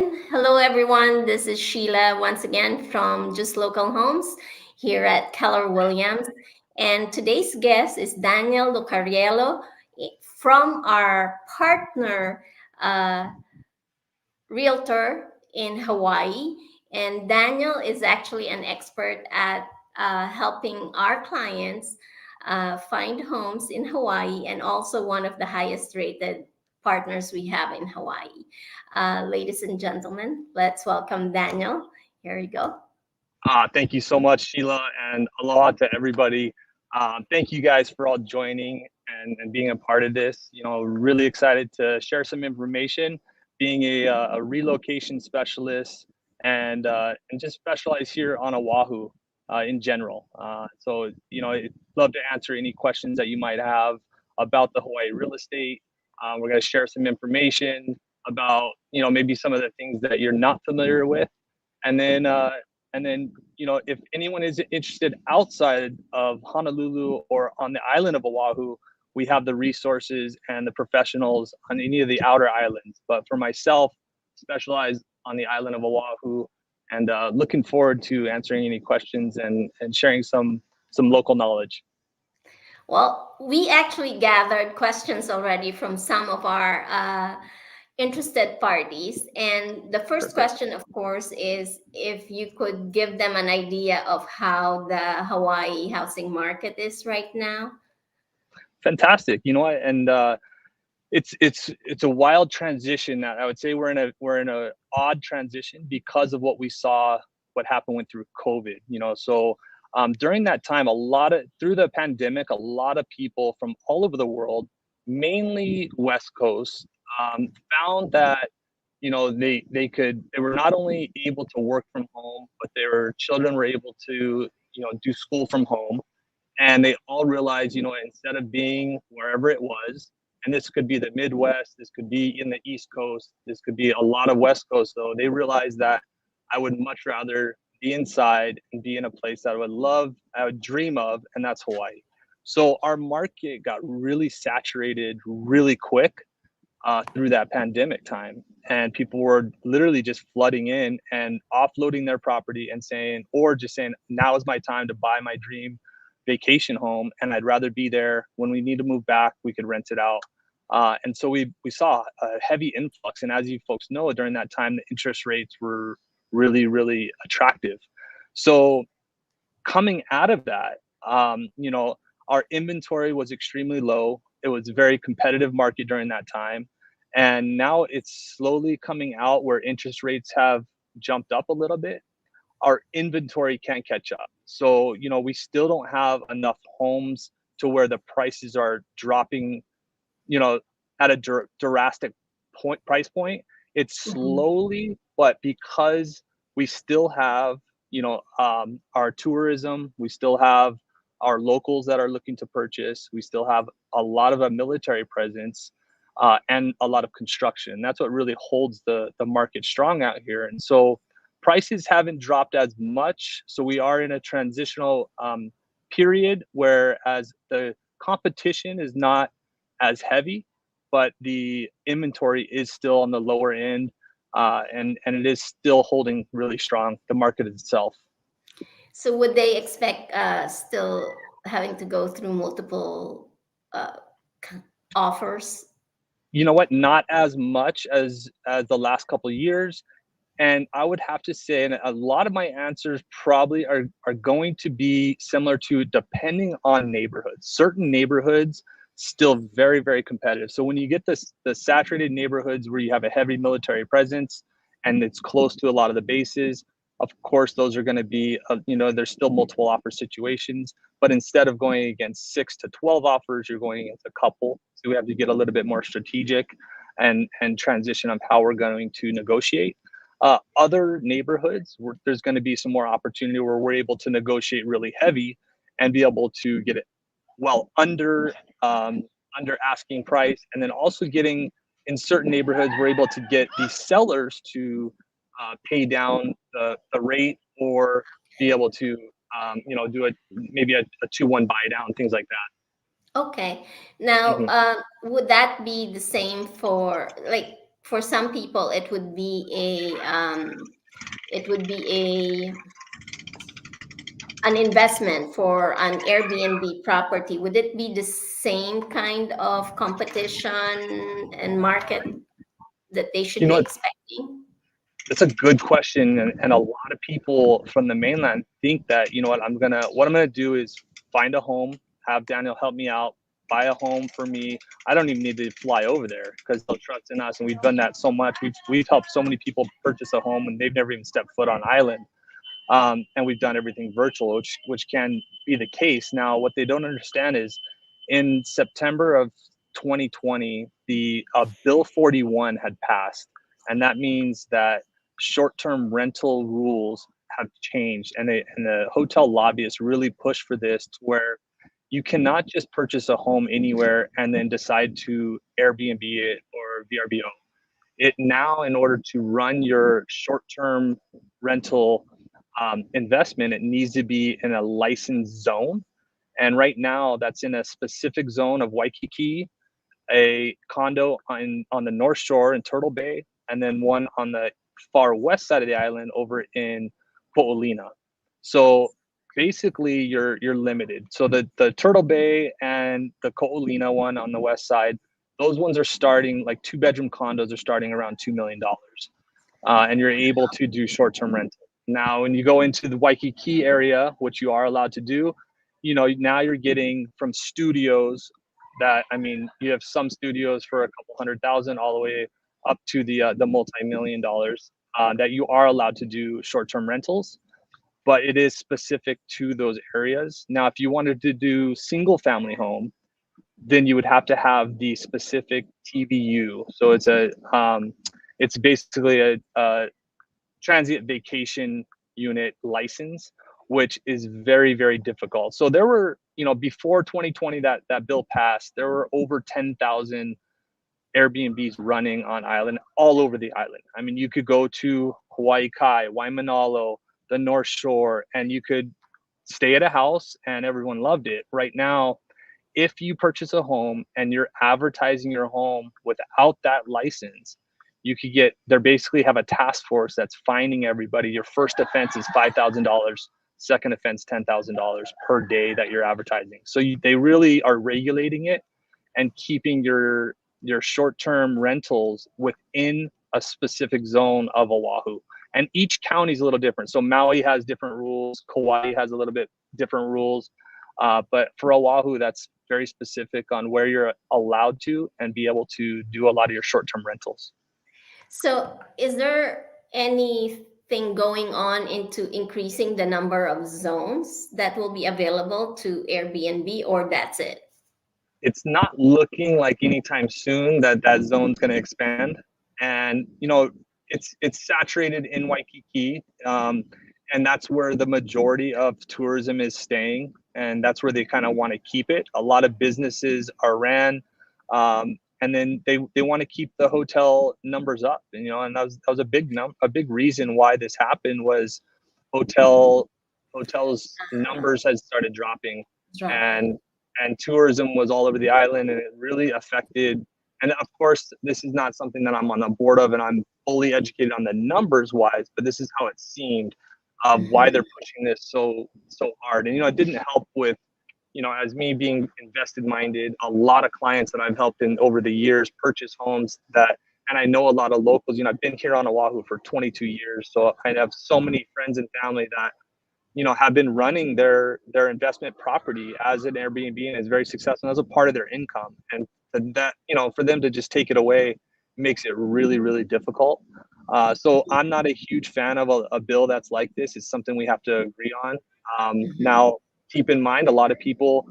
Hello, everyone. This is Sheila once again from Just Local Homes here at Keller Williams. And today's guest is Daniel Lucariello from our partner Realtor in Hawaii. And Daniel is actually an expert at helping our clients find homes in Hawaii and also one of the highest rated partners we have in Hawaii. Ladies and gentlemen, let's welcome Daniel. Here you go. Thank you so much, Sheila, and aloha to everybody. Thank you guys for all joining and being a part of this. Really excited to share some information. Being a relocation specialist and just specialize here on Oahu in general. I'd love to answer any questions that you might have about the Hawaii real estate. We're going to share some information about maybe some of the things that you're not familiar with, and then if anyone is interested outside of Honolulu or on the island of Oahu, we have the resources and the professionals on any of the outer islands. But for myself, specialized on the island of Oahu, and looking forward to answering any questions and sharing some local knowledge. Well, we actually gathered questions already from some of our interested parties. And the first question, of course, is if you could give them an idea of how the Hawaii housing market is right now. Fantastic. And it's a wild transition. That I would say we're in a odd transition because of what happened through COVID. So during that time, through the pandemic, a lot of people from all over the world, mainly West Coast, found that they were not only able to work from home, but their children were able to do school from home, and they all realized instead of being wherever it was, and this could be the Midwest, this could be in the East Coast, this could be a lot of West Coast, though they realized that I would much rather be inside and be in a place that I would dream of, and that's Hawaii. So our market got really saturated really quick through that pandemic time, and people were literally just flooding in and offloading their property and saying, now is my time to buy my dream vacation home, and I'd rather be there. When we need to move back, we could rent it out. And so we saw a heavy influx, and as you folks know, during that time the interest rates were really, really attractive. So coming out of that, our inventory was extremely low. It was a very competitive market during that time. And now it's slowly coming out where interest rates have jumped up a little bit. Our inventory can't catch up. So, we still don't have enough homes to where the prices are dropping, at a drastic price point. It's slowly, but because we still have, our tourism, we still have our locals that are looking to purchase, we still have a lot of a military presence, and a lot of construction. That's what really holds the market strong out here. And so prices haven't dropped as much. So we are in a transitional period, whereas the competition is not as heavy, but the inventory is still on the lower end, and it is still holding really strong, the market itself. So would they expect still having to go through multiple offers? You know what? Not as much as the last couple of years. And I would have to say, and a lot of my answers probably are going to be similar to, depending on neighborhoods. Certain neighborhoods still very, very competitive. So when you get the saturated neighborhoods where you have a heavy military presence and it's close to a lot of the bases, of course, those are going to be, there's still multiple offer situations. But instead of going against 6 to 12 offers, you're going against a couple. So we have to get a little bit more strategic and transition of how we're going to negotiate. Other neighborhoods, there's going to be some more opportunity where we're able to negotiate really heavy and be able to get it under asking price. And then also getting, in certain neighborhoods, we're able to get the sellers to pay down the rate, or be able to do maybe a 2-1 buy down, things like that. Okay. Now, would that be the same for for some people it would be a an investment for an Airbnb property. Would it be the same kind of competition and market that they should You know be what? expecting? That's a good question, and a lot of people from the mainland think that, you know what, what I'm gonna do is find a home, have Daniel help me out, buy a home for me. I don't even need to fly over there because they'll trust in us, and we've done that so much. We've helped so many people purchase a home and they've never even stepped foot on island. And we've done everything virtual, which can be the case. Now, what they don't understand is, in September of 2020, the Bill 41 had passed, and that means that short-term rental rules have changed, and the hotel lobbyists really pushed for this to where you cannot just purchase a home anywhere and then decide to Airbnb it or VRBO it. Now, in order to run your short-term rental investment, it needs to be in a licensed zone. And right now, that's in a specific zone of Waikiki, a condo on the North Shore in Turtle Bay, and then one on the far west side of the island over in Po'olina. So basically, you're limited. So the Turtle Bay and the Ko'olina one on the west side, those ones are starting, like 2-bedroom condos are starting around $2 million. And you're able to do short-term rental. Now, when you go into the Waikiki area, which you are allowed to do, you know, now you're getting from studios that, I mean, you have some studios for a couple $100,000 all the way up to the multi-million dollars that you are allowed to do short-term rentals, but it is specific to those areas. Now, if you wanted to do single-family home, then you would have to have the specific TVU. So it's basically a transient vacation unit license, which is very, very difficult. So there were, you know, before 2020 that bill passed, there were over 10,000 Airbnbs running on island, all over the island. I mean, you could go to Hawaii Kai, Waimanalo, the North Shore, and you could stay at a house and everyone loved it. Right now, if you purchase a home and you're advertising your home without that license, you could get, they basically have a task force that's finding everybody. Your first offense is $5,000, second offense $10,000 per day that you're advertising. So they really are regulating it and keeping your short-term rentals within a specific zone of Oahu. And each county is a little different. So Maui has different rules. Kauai has a little bit different rules. But for Oahu, that's very specific on where you're allowed to and be able to do a lot of your short-term rentals. So is there anything going on into increasing the number of zones that will be available to Airbnb, or that's it? It's not looking like anytime soon that zone's going to expand. And, you know, it's saturated in Waikiki. And that's where the majority of tourism is staying. And that's where they kind of want to keep it. A lot of businesses are ran. And then they want to keep the hotel numbers up. And, you know, and that was a big reason why this happened was hotels numbers had started dropping. Right. And tourism was all over the island, and it really affected. And of course, this is not something that I'm on the board of and I'm fully educated on the numbers wise, but this is how it seemed of why they're pushing this so hard. And, you know, it didn't help with, you know, as me being invested minded, a lot of clients that I've helped in over the years purchase homes and I know a lot of locals. You know, I've been here on Oahu for 22 years. So I have so many friends and family that, you know, have been running their investment property as an Airbnb and is very successful as a part of their income. And that, you know, for them to just take it away makes it really, really difficult. So I'm not a huge fan of a bill that's like this. It's something we have to agree on. Now, keep in mind, a lot of people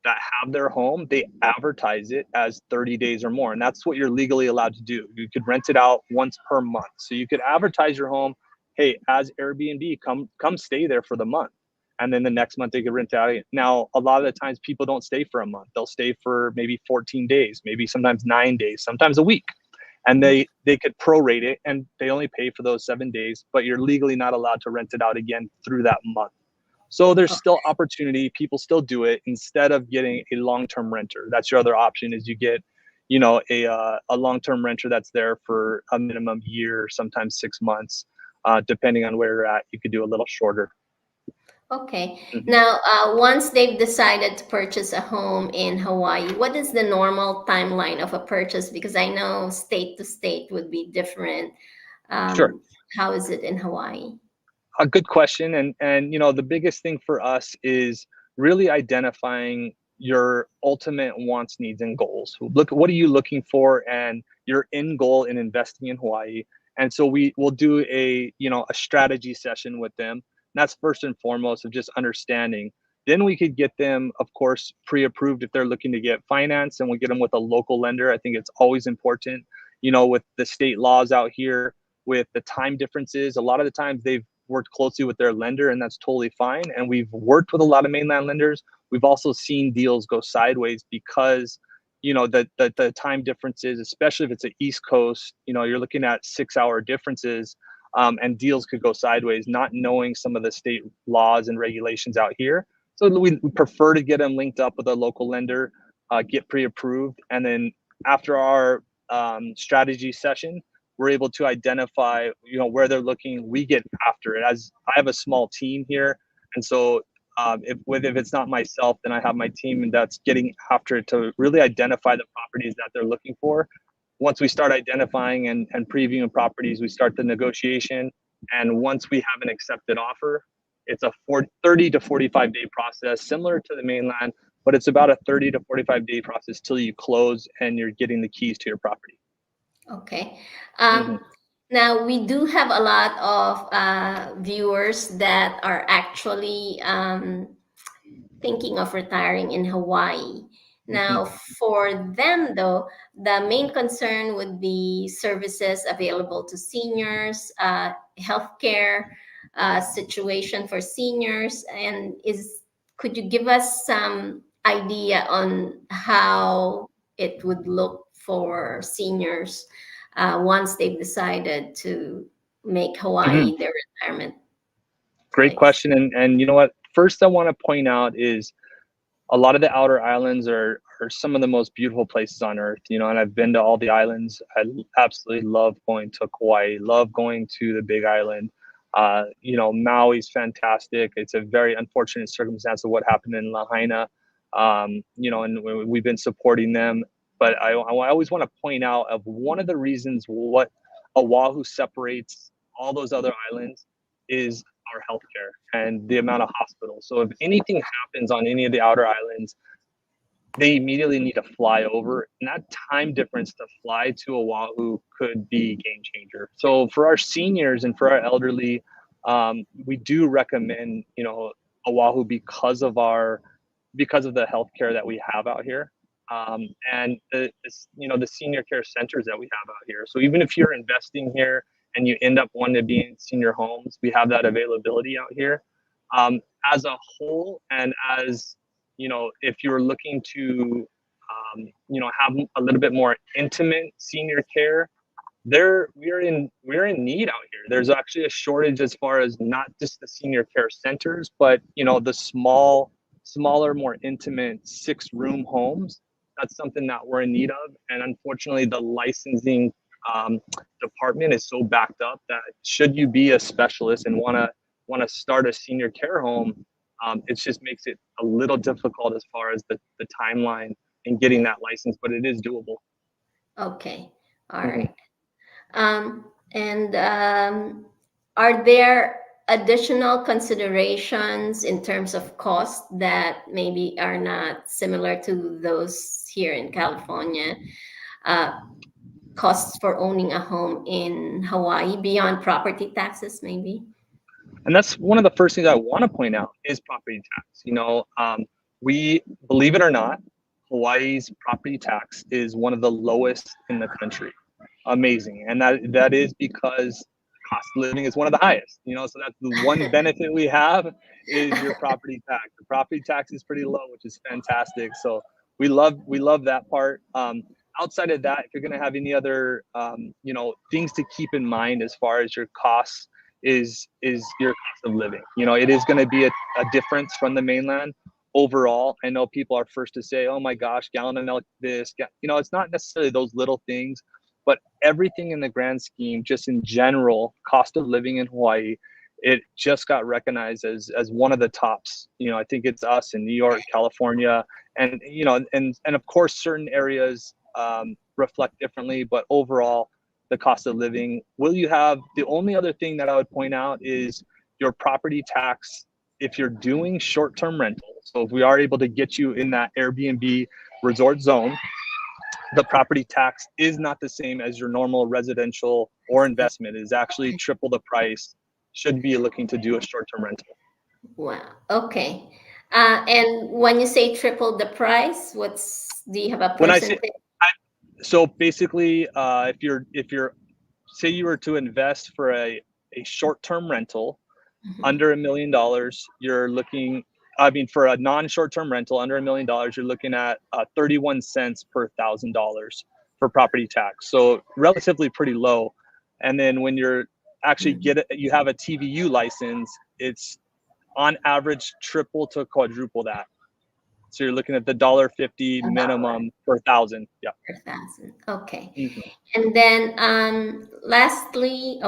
that have their home, they advertise it as 30 days or more. And that's what you're legally allowed to do. You could rent it out once per month. So you could advertise your home, hey, as Airbnb, come stay there for the month. And then the next month they could rent out. Now, a lot of the times people don't stay for a month. They'll stay for maybe 14 days, maybe sometimes 9 days, sometimes a week. And they could prorate it and they only pay for those 7 days, but you're legally not allowed to rent it out again through that month. So there's still opportunity. People still do it instead of getting a long-term renter. That's your other option is you get, a long-term renter that's there for a minimum year, sometimes 6 months, depending on where you're at. You could do a little shorter. Okay. Mhm. Now, once they've decided to purchase a home in Hawaii, what is the normal timeline of a purchase? Because I know state to state would be different. Sure. How is it in Hawaii? A good question. And the biggest thing for us is really identifying your ultimate wants, needs, and goals. Look, what are you looking for, and your end goal in investing in Hawaii. And so we will do a strategy session with them. And that's first and foremost of just understanding. Then we could get them, of course, pre-approved if they're looking to get finance, and we get them with a local lender. I think it's always important, with the state laws out here, with the time differences. A lot of the times they've worked closely with their lender, and that's totally fine. And we've worked with a lot of mainland lenders. We've also seen deals go sideways because the time differences, especially if it's an East Coast, you're looking at 6-hour differences, and deals could go sideways, not knowing some of the state laws and regulations out here. So we prefer to get them linked up with a local lender, get pre-approved, and then after our strategy session, we're able to identify where they're looking. We get after it. As I have a small team here, and so if it's not myself, then I have my team that's getting after it to really identify the properties that they're looking for. Once we start identifying and previewing properties, we start the negotiation. And once we have an accepted offer, it's a 30 to 45 day process, similar to the mainland, but it's about a 30 to 45 day process till you close and you're getting the keys to your property. Okay. Mhm. Now, we do have a lot of viewers that are actually thinking of retiring in Hawaii. Mhm. Now, for them, though, the main concern would be services available to seniors, healthcare situation for seniors, and could you give us some idea on how it would look for seniors once they've decided to make Mhm. Hawaii their retirement Great place? question. And you know what? First, I want to point out is a lot of the outer islands are some of the most beautiful places on earth. And I've been to all the islands. Absolutely love going to Kauai, love going to the Big Island. Maui's fantastic. It's a very unfortunate circumstance of what happened in Lahaina. And we've been supporting them. But I always want to point out of one of the reasons what Oahu separates all those other islands is our healthcare and the amount of hospitals. So if anything happens on any of the outer islands, they immediately need to fly over, and that time difference to fly to Oahu could be a game changer. So for our seniors and for our elderly, we do recommend Oahu because of the healthcare that we have out here, and the senior care centers that we have out here. So even if you're investing here and you end up wanting to be in senior homes, we have that availability out here. Um, as a whole, and as if you're looking to, have a little bit more intimate senior care, we're in need out here. There's actually a shortage as far as not just the senior care centers, but the smaller, more intimate 6-room homes. That's something that we're in need of, and unfortunately, the licensing um, department is so backed up that should you be a specialist and want to start a senior care home, it just makes it a little difficult as far as the timeline in getting that license, but it is doable. Okay. All Mhm. right. And are there additional considerations in terms of cost that maybe are not similar to those here in California? Uh, Costs for owning a home in Hawaii beyond property taxes, maybe? And that's one of the first things I want to point out is property tax. We, believe it or not, Hawaii's property tax is one of the lowest in the country. Amazing. And that is because cost of living is one of the highest. So that's the one benefit we have is your property tax. The property tax is pretty low, which is fantastic. So we love that part. Outside of that, if you're going to have any other things to keep in mind as far as your costs, is your cost of living. It is going to be a difference from the mainland. overall. I know people are first to say, oh my gosh, gallon of milk, this, it's not necessarily those little things, but everything in the grand scheme, just in general, cost of living in Hawaii, it just got recognized as one of the tops. I think it's us in New York, California, and and of course certain areas reflect differently, but overall the cost of living. The only other thing that I would point out is your property tax if you're doing short-term rental. So if we are able to get you in that Airbnb resort zone, the property tax is not the same as your normal residential or investment. It is actually triple the price should be looking to do a short-term rental. Wow. Okay. And when you say triple the price, do you have a When I say, percentage? so basically, if you're say you were to invest for a short-term rental under $1 million, you're looking, for a non-short-term rental under $1 million, you're looking at 31 cents per $1,000 for property tax. So relatively pretty low. And then when you're actually you have a TVU license, it's on average triple to quadruple that. So you're looking at the $1.50 minimum per thousand. Yeah. Per thousand. Okay. Mm-hmm. And then lastly,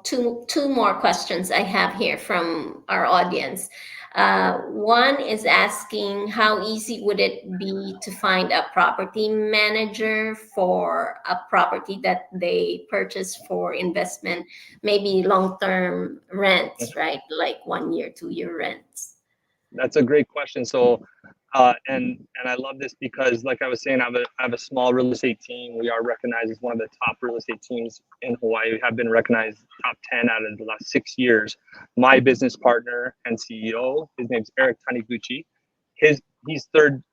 two more questions I have here from our audience. One is asking how easy would it be to find a property manager for a property that they purchase for investment, maybe long-term rents, right? Like 1 year, 2 year rents. That's a great question. So, and I love this because, like I was saying, I have a small real estate team. We are recognized as one of the top real estate teams in Hawaii. We have been recognized top 10 out of the last 6 years. My business partner and CEO, his name's Eric Taniguchi. He's third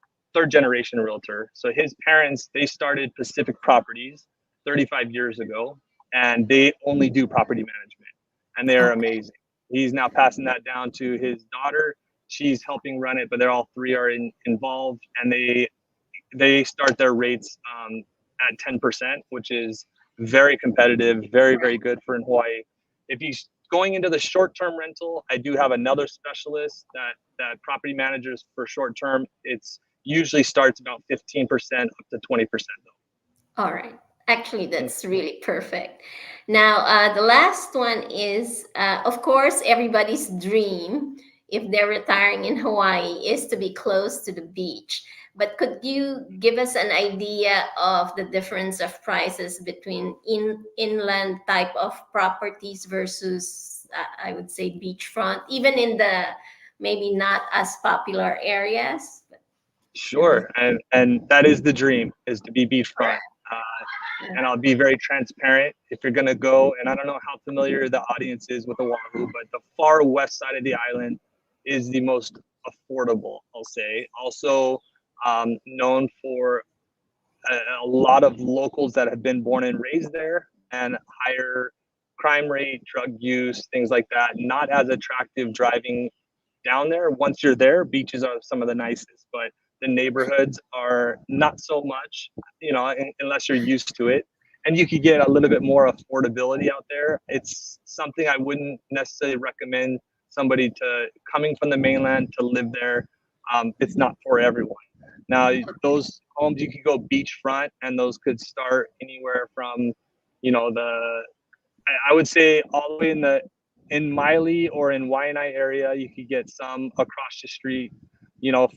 generation realtor. So his parents, they started Pacific Properties 35 years ago, and they only do property management, and they're amazing. He's now passing that down to his daughter. She's helping run it, but they're all three are involved, and they start their rates at 10%, which is very competitive, very, very good for in Hawaii. If he's going into the short-term rental, I do have another specialist that property managers for short-term. It's usually starts about 15% up to 20% though. All right. Actually, that's really perfect. Now, the last one is, of course, everybody's dream, if they're retiring in Hawaii, is to be close to the beach. But could you give us an idea of the difference of prices between inland type of properties versus, I would say, beachfront, even in the maybe not as popular areas? Sure, and that is the dream, is to be beachfront. And I'll be very transparent. If you're gonna go, and I don't know how familiar the audience is with Oahu, but the far west side of the island is the most affordable, I'll say. Also known for a lot of locals that have been born and raised there, and higher crime rate, drug use, things like that. Not as attractive driving down there. Once you're there, beaches are some of the nicest, but the neighborhoods are not so much, unless you're used to it. And you could get a little bit more affordability out there. It's something I wouldn't necessarily recommend somebody coming from the mainland to live there. It's not for everyone. Now, those homes, you could go beachfront, and those could start anywhere from, I would say all the way in Miley or in Waianae area, you could get some across the street,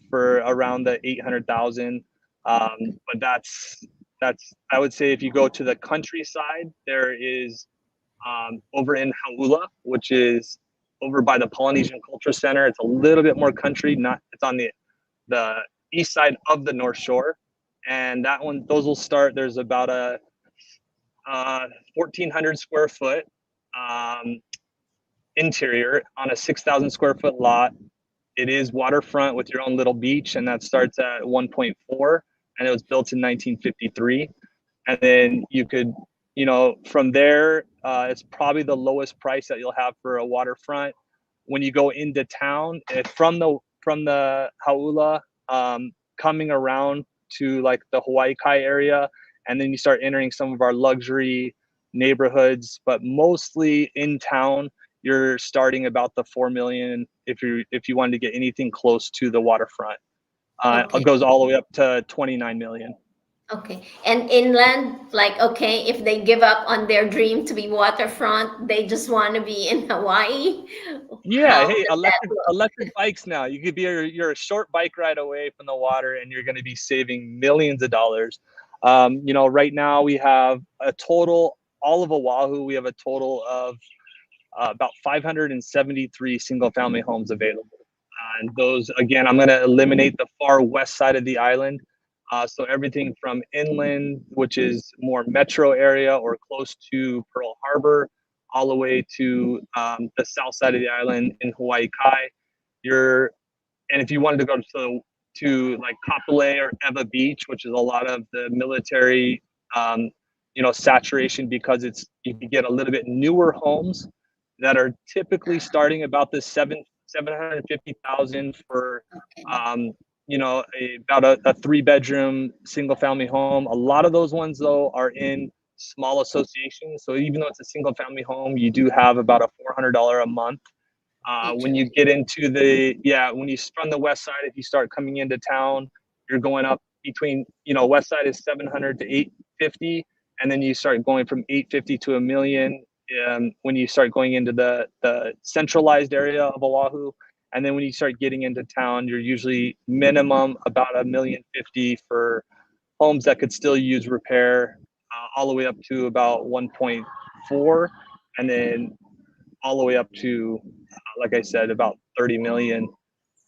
for around the 800,000. But that's I would say if you go to the countryside, there is over in Hauula, which is over by the Polynesian Culture Center. It's a little bit more country. It's on the east side of the North Shore, and those will start. There's about a 1,400 square foot interior on a 6,000 square foot lot. It is waterfront with your own little beach, and that starts at 1.4, and it was built in 1953. And then you could, from there, it's probably the lowest price that you'll have for a waterfront. When you go into town, from the Hauula, coming around to like the Hawaii Kai area, and then you start entering some of our luxury neighborhoods, but mostly in town, you're starting about the 4 million if you wanted to get anything close to the waterfront. Okay. It goes all the way up to 29 million. Okay. And inland, like, okay, if they give up on their dream to be waterfront, they just want to be in Hawaii. Yeah, How hey, does that look? electric bikes now. You could be you're a short bike ride away from the water, and you're going to be saving millions of dollars. You know, right now we have a total, all of Oahu, we have a total of about 573 single family homes available. And those, again, I'm going to eliminate the far west side of the island. So everything from inland, which is more metro area or close to Pearl Harbor, all the way to the south side of the island in Hawaii Kai. And if you wanted to go to like Kapolei or Eva Beach, which is a lot of the military, you know, saturation, because you can get a little bit newer homes that are typically starting about the 750,000 for, Okay. you know, about a 3-bedroom single family home. A lot of those ones though are in small associations. So even though it's a single family home, you do have about a $400 a month. When you get into when you from the west side, if you start coming into town, you're going up between, you know, west side is 700 to 850, and then you start going from 850 to a million. When you start going into the centralized area of Oahu, and then when you start getting into town, you're usually minimum about $1,050,000 for homes that could still use repair, all the way up to about 1.4, and then all the way up to, like I said, about 30 million,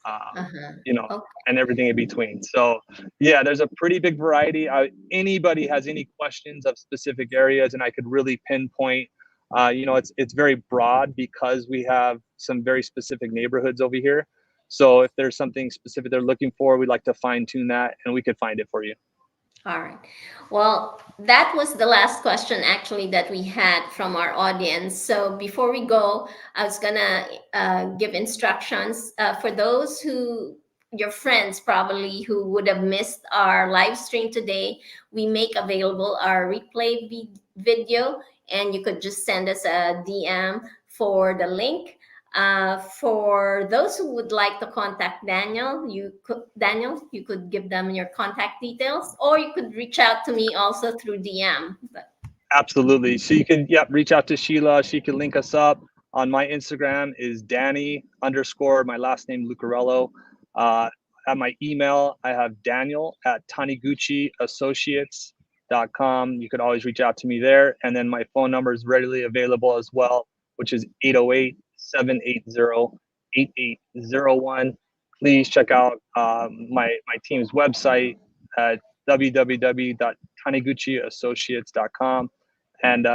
Uh-huh. you know, Okay. and everything in between. So yeah, there's a pretty big variety. Anybody has any questions of specific areas, and I could really pinpoint, you know, it's very broad because we have some very specific neighborhoods over here. So if there's something specific they're looking for, we'd like to fine tune that, and we could find it for you. All right. Well, that was the last question actually that we had from our audience. So before we go, I was gonna give instructions for those your friends probably who would have missed our live stream today. We make available our replay video, and you could just send us a DM for the link. For those who would like to contact Daniel, you could give them your contact details, or you could reach out to me also through DM. Absolutely. So you can, yeah, reach out to Sheila. She can link us up. On my Instagram is Danny _ my last name Lucariello. At my email, I have Daniel at taniguchiassociates.com. You could always reach out to me there. And then my phone number is readily available as well, which is 808-780-8801. Please check out my team's website at www.taniguchiassociates.com. And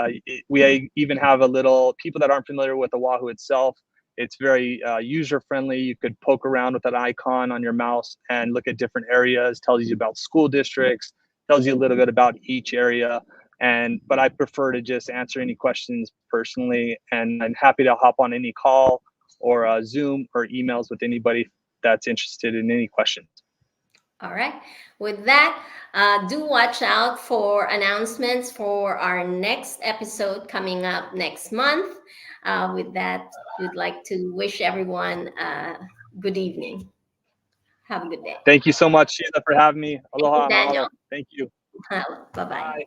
we even have a little, people that aren't familiar with Oahu itself, it's very user friendly. You could poke around with that icon on your mouse and look at different areas, tells you about school districts, tells you a little bit about each area. But I prefer to just answer any questions personally, and I'm happy to hop on any call or Zoom or emails with anybody that's interested in any questions. All right. With that, do watch out for announcements for our next episode coming up next month. With that, we'd like to wish everyone good evening. Have a good day. Thank you so much, Sheila, for having me. Thank you, Aloha, Daniel. mahalo. Thank you. Bye bye. Bye.